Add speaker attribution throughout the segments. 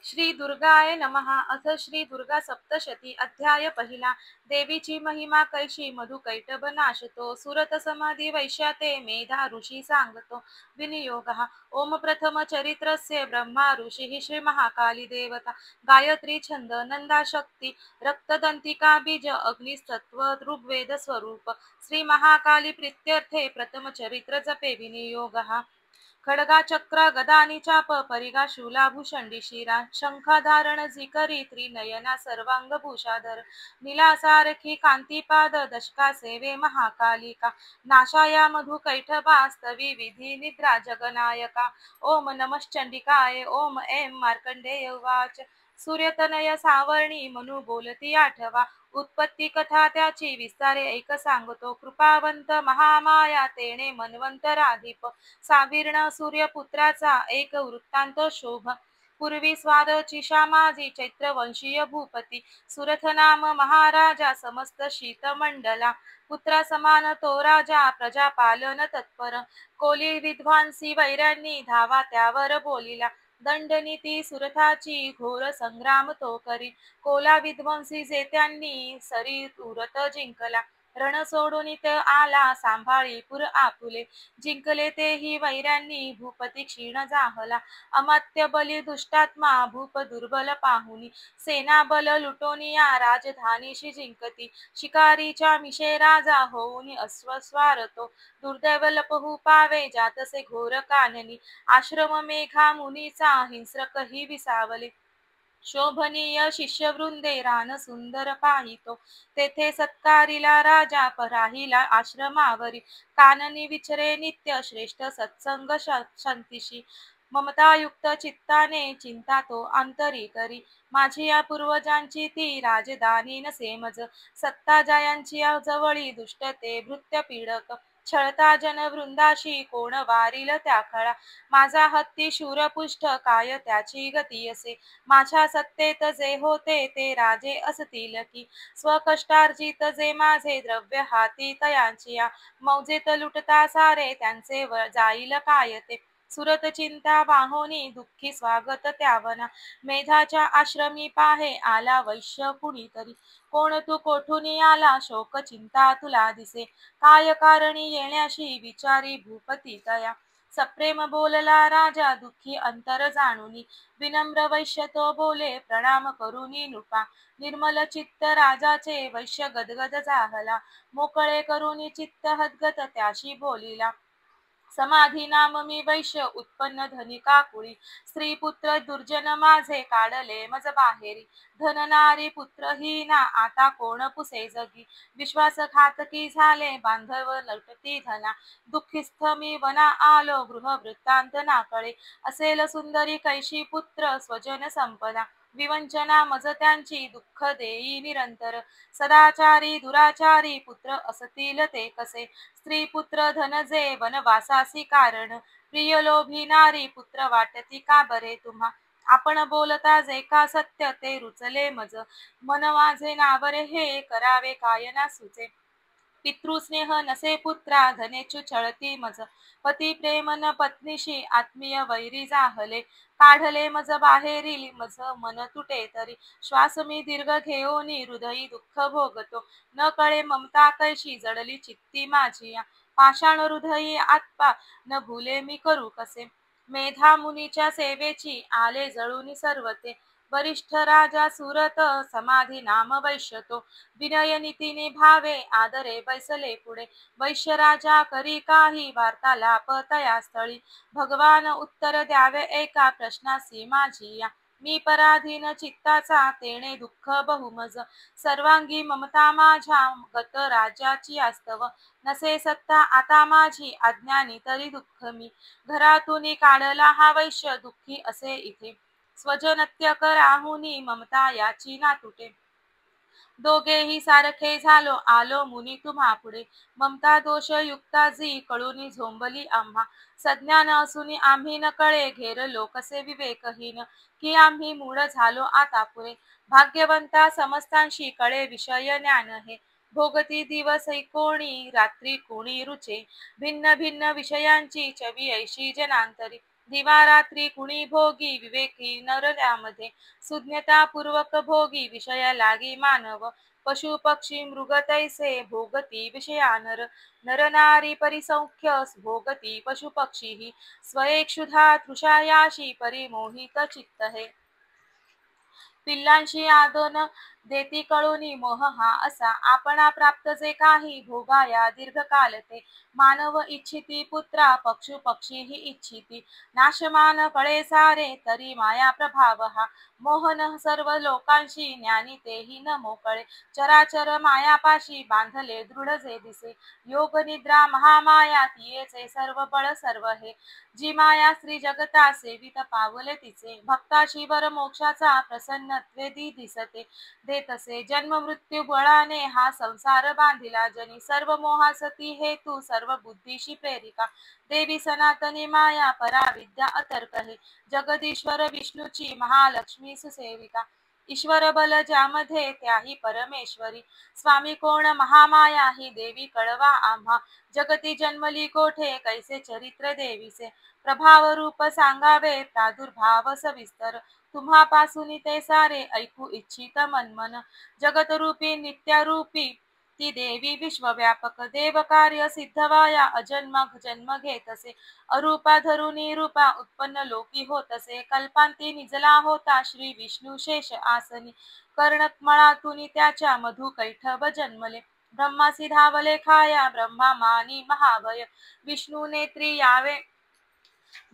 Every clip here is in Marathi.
Speaker 1: श्री दुर्गाय नमः। अथ श्री दुर्गा सप्तशती अध्याय पहिला। देवीची महिमा कैशी मधु कैटभ नाशतो सुरत समाधी वैश्याते मेधा ऋषी सांगतो विनियोगः। ओम प्रथम चरित्रस्य ब्रह्मा ऋषिः श्री महाकाली देवता गायत्री छंद नंदा शक्ती रक्तदंतिका बीज अग्निसत्व ऋग्वेद स्वरूप श्री महाकाली प्रीत्यर्थे प्रथम चरित्र जपे विनियोगः। खडगा चक्र गदानी चाप परिगा शूलाभूषण शिरा शंखाधारण जिकरी त्रिनयना सर्वांग भूषाधर नीलासारखी कांतीपाद दशका सेवे महाकालिका नाशाया मधु कैठभास्तवी विधी निद्रा जगनायका ओम नमश्चंडिकाय ओम ऐं मार्कंडेय उवाच सूर्यतनय सावर्णी मनु बोलती आठवा उत्पत्ती कथा त्याची विस्तारे एक सांगतो कृपावंत महामाया तेणे मन्वंतराधिप सावीर्ण सूर्यपुत्राचा एक वृत्तांत शोभ पूर्वी स्वादची श्यामाजी चैत्रवंशीय भूपती सुरथ नाम महाराजा समस्त शीतमंडला पुत्रा समान तो राजा प्रजापालन तत्पर कोली विद्वांसी वैऱ्यांनी धावा त्यावर बोलिला दंडनीती सुरथाची घोर संग्राम तो करी कोला विध्वंसी जेत्यांनी सरी उरत जिंकला रण सोडून आला सांभाळी पुर आपुले जिंकले तेही वैऱ्यांनी भूपती क्षीण जाहला अमात्य बली दुष्टात्मा भूप दुर्बल पाहुनी सेना बल लुटोनिया राजधानीशी जिंकती शिकारीच्या मिशे राजा होऊन अस्वस्वारतो दुर्दैव लपहू पावे जातसे घोर काननी आश्रम मेघा मुनीचा हिंस्रकही विसावले शोभनीय शिष्यवृंदे रान सुंदर पाहितो तेथे सत्कारिला राजा पराहिला आश्रमावरी काननी विचरे नित्य श्रेष्ठ सत्संग शांतीशी ममतायुक्त चित्ताने चिंता तो अंतरी करी माझी या पूर्वजांची ती राजधानी नसेमज सत्ता जायांची जवळी दुष्टते भृत्य पीडक छळता जनवृंदाशी कोण वारील त्या खळा माझा हत्ती शूरपुष्ट काय त्याची गती असे माझ्या सत्तेत जे होते ते राजे असतील की स्वकष्टार्जित जे माझे द्रव्य हाती तयांची या मौजेत लुटता सारे त्यांचे जाईल काय ते सुरत चिंता वाहोनी दुःखी स्वागत त्यावना मेधाच्या आश्रमी पाहे आला वैश्य कुणीतरी कोण तू कोठून आला शोक चिंता तुला दिसे काय कारणी येण्याशी विचारी भूपती तया सप्रेम बोलला राजा दुःखी अंतर जाणुनी विनम्र वैश्य तो बोले प्रणाम करुनी नृपा निर्मल चित्त राजाचे वैश्य गदगद जाहला मोकळे करुनी चित्त हदगत त्याशी बोलिला समाधी नाम मी वैश्य उत्पन्न धनिका कुळी स्त्री पुत्र दुर्जन माझे काढले मज बाहेरी धन नारी पुत्रहीना आता कोण पुसे जगी विश्वासघातकी झाले बांधव लटती धना दुःखिस्थ मी वना आलो गृह वृत्तांत नाकळे असेल सुंदरी कैशी पुत्र स्वजन संपदा विवंचना मज त्यांची दुःख देई निरंतर सदाचारी दुराचारी पुत्र असतील ते कसे स्त्री पुत्र धन जे वनवासासी कारण प्रिय लोभी नारी पुत्र वाटती का बरे तुम्हा आपण बोलता जे का सत्य ते रुचले मज मन माझे नावरे हे करावे काय ना सुचे पितृस्नेह नसे पुत्रा धनेचु छळती मज पती प्रेम न पत्नीशी आत्मीय वैरी जाहले काढले मज बाहेरील मज मन तुटे तरी श्वास मी दीर्घ घेऊनी हृदयी दुःख भोगतो न कळे ममता कैशी जडली चित्ती माझी पाषाण हृदयी आत्पा न भुले मी करू कसे मेधा मुनीच्या सेवेची आले जळूनी सर्वते वरिष्ठ राजा सुरत समाधी नाम वैश्यतो विनय नीतीने भावे आदरे बैसले पुढे वैश्य राजा करी काही वार्तालाप तया स्थळी भगवान उत्तर द्यावे एका प्रश्नासी माझी या मी पराधीन चित्ताचा तेणे दुःख बहुमज सर्वांगी ममता माझ्या गत राजाची आस्तव नसे सत्ता आता माझी अज्ञानी तरी दुःख मी घरातून काढला हा वैश्य दुःखी असे इथे स्वजनत्य कराहुनी ममता याची ना तुटे दोघेही सारखे झालो आलो मुनी तुम्हा पुढे ममता दोष युक्ता जी कळूनी झोंबली आम्हा सज्ञान असूनी आम्ही न कळे घेरलो कसे विवेकहीन की आम्ही मूढ झालो आता पुरे भाग्यवंता समस्तांशी कळे विषय ज्ञान हे भोगती दिवस कोणी रात्री कोणी रुचे भिन्न भिन्न विषयांची चवी ऐशी जनांतरी दिवा रात्री कुणी भोगी विवेकी नर त्यामध्ये सुज्ञता पूर्वक भोगी विषय लागी मानव पशु पक्षी मृग तैसे भोगती विषया नर नर नारी परिसंख्य भोगती पशु पक्षी ही स्वयेक्षुधा तृषायाशी परिमोहित चित्त हे पिल्लांशी आदोन देती कळोनी मोह हा असा आपणा प्राप्त जे काही भोगाया दीर्घकाल ते मानव इच्छिती पुत्रा पक्षु पक्षी ही इच्छिती नाशमान कळे सारे तरी माया प्रभाव हा मोहन सर्व लोकांशी ज्ञानी तेही न मोकळे चराचर मायापाशी बांधले दृढ जे दिसे योग निद्रा महामाया तियेचे सर्व बळ सर्व हे जी माया श्री जगता सेवित पावले तिचे भक्ताशी वर मोक्षाचा प्रसन्नत्वे दिसते देतसे जन्म मृत्यू बळाने हा संसार बांधिला जनी सर्व मोहासती हेतू सर्व बुद्धीशी प्रेरिका देवी सनातनी माया पराविद्या अतर्क हे जगदीश्वर विष्णूची महालक्ष्मी सुसेविका ईश्वर बल ज्यामध्ये त्याही परमेश्वरी स्वामी कोण महामाया ही देवी कळवा आम्हा जगती जन्मली कोठे कैसे चरित्र देवीचे प्रभाव रूप सांगावे प्रादुर्भाव सविस्तर तुम्हापासून ते सारे ऐकू इच्छित मनमन जगतरूपी नित्यारूपी ती देवी विश्वव्यापक देव कार्य सिद्धवाया अजन्म जन्म घेतसे अरूपा धरुनी रूपा उत्पन्न लोकी होतसे कल्पांती निजला होता श्री विष्णू शेष आसनी कर्णकमळातून त्याच्या मधु कैठब जन्मले ब्रह्मासी धावले खाया ब्रह्मा मानी महाभय विष्णू नेत्री यावे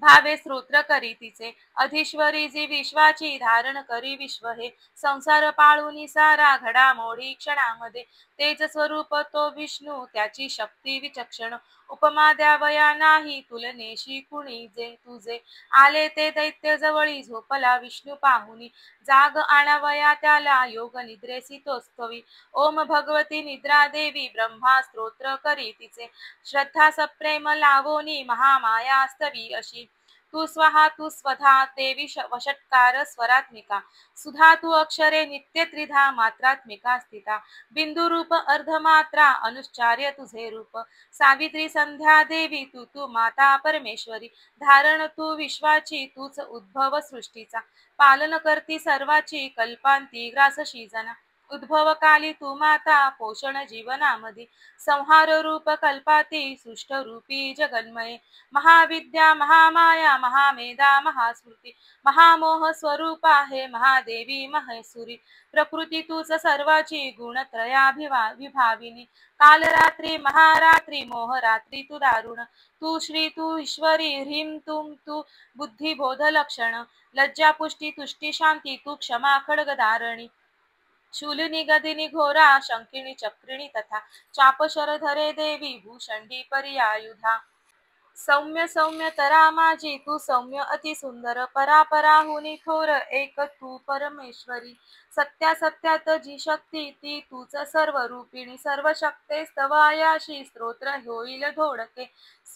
Speaker 1: भावे स्तोत्र करी तिचे अधीश्वरी जी विश्वाची धारण करी विश्व हे संसार पाळूनी सारा घडामोडी क्षणामध्ये तेज स्वरूप तो विष्णू त्याची शक्ती विचक्षण उपमा द्यावया नाही तुलनेशी कुणी जे तुझे आले ते दैत्य जवळी झोपला विष्णू पाहुनी जाग आणावया त्याला योग निद्रेसी तोस्तवी ओम भगवती निद्रा देवी ब्रह्मा स्तोत्र करी तिचे श्रद्धा सप्रेम लावोनी महामायास्तवी अशी तू स्वहा तू स्वधा देवी वषट्कार स्वरात्मिका सुधा तू अक्षरे नित्य त्रिधा मात्रात्मिका स्थिता बिंदू रूप अर्धमात्रा अनुच्चार्य तुझे रूप सावित्री संध्या देवी तू तू माता परमेश्वरी धारण तू विश्वाची तूच उद्भव सृष्टीचा पालन करती सर्वाची कल्पांती ग्रासशी जना उद्भव काली तू माता पोषण जीवनामध्ये संहार रूप कल्पाती सृष्ट रूपी जगन्मये महाविद्या महामाया महामेधा महास्मृती महामोह स्वरूपा हे महादेवी महेश्वरी प्रकृती तूच सर्वाची गुणत्रयाभिवा विभाविनी काल रात्री महारात्री मोह रात्री तू दारुण तू श्री तू ईश्वरी ह्रीं तुम तू बुद्धी बोध लक्षण लज्जा पुष्टी तुष्टी शांती तू क्षमा खड्गधारणी शूलिनी गदिनी घोरा शंकिनी चक्रिणी तथा चाप शरधरे देवी भूषंडी पर्यायुधा सौम्य सौम्य तरा माझी तू सौम्य अति सुंदर परापराहुनी थोर एक तू परमेश्वरी सत्या सत्यात जी शक्ती ती तूच सर्व रूपिणी सर्व शक्ते स्तवायाशी स्तोत्र होईल धोडके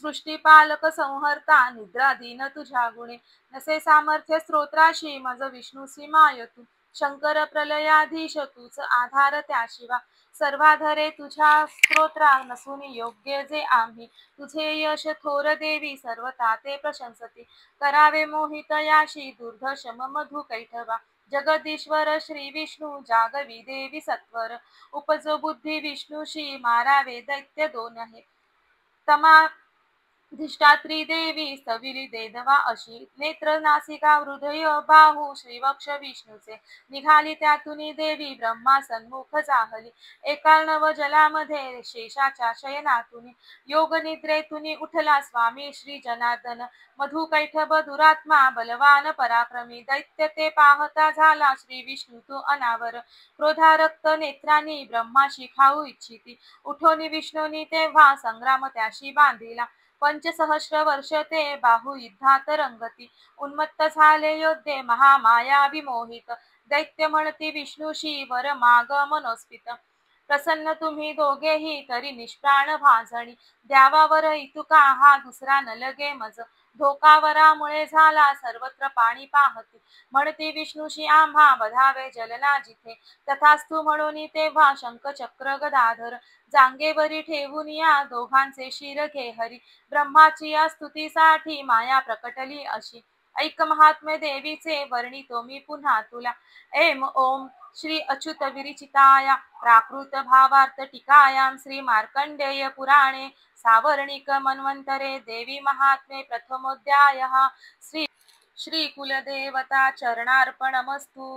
Speaker 1: सृष्टी पालक संहर्ता निद्राधीन तुझ्या गुणे नसे सामर्थ्य स्तोत्राशी मज विष्णूसी माय तू शंकर प्रलयाधीश तूच आधार त्याशिवा सर्वाधरे तुझ्या स्तोत्रा नसून योग्य जे आम्ही तुझे यश थोर देवी सर्वता ते प्रशंसती करावे मोहित याशी दुर्धशम मधु कैठवा जगदीश्वर श्री विष्णू जागवी देवी सत्वर उपजो बुद्धी विष्णूशी मारावे दैत्य दोन आहे तमा धिष्ठात्री देवी सविली देदवा अशी नेत्र नासिका हृदय बाहू श्रीवक्ष विष्णूचे निघाली त्यातून देवी ब्रह्मा सन्मुख जाहली एकार्णव जलामध्ये शेषाच्या शयनातून योग निद्रेतून उठला स्वामी श्री जनार्दन मधु कैठब दुरात्मा बलवान पराक्रमी दैत्य ते पाहता झाला श्री विष्णू तू अनावर क्रोधारक्त नेत्रांनी ब्रह्माशी खाऊ इच्छिती उठोनी विष्णूनी तेव्हा संग्राम त्याशी बांधिला पंचसहस्र वर्ष ते बाहुयुद्धात रंगती उन्मत्त झाले योद्धे महामाया विमोहित दैत्य म्हणती विष्णूशी वर माग मनोस्पित प्रसन्न तुम्ही दोघेही तरी निष्प्राण भाजणी द्यावावर इतुका हा दुसरा न लगे मज धोकावरामुळे झाला सर्वत्र पाणी पाहती, म्हणती विष्णूशी आम्हा बधावे जलना जिथे, तथास्तु म्हणून तेव्हा शंख चक्र गदाधर जांगेवरी ठेवून या दोघांचे शिर घे हरी, ब्रह्माची या स्तुतीसाठी माया प्रकटली अशी, ऐक महात्म्य देवीचे वर्णितो मी पुन्हा तुला, ऐम ओम श्री अच्युत विरिचिताया प्राकृत भावार्थ टीकायां श्री मार्कंडेय पुराणे सावर्णिक मन्वंतरे देवी महात्म्ये प्रथमोऽध्यायः श्री कुलदेवता चरणार्पणमस्तु।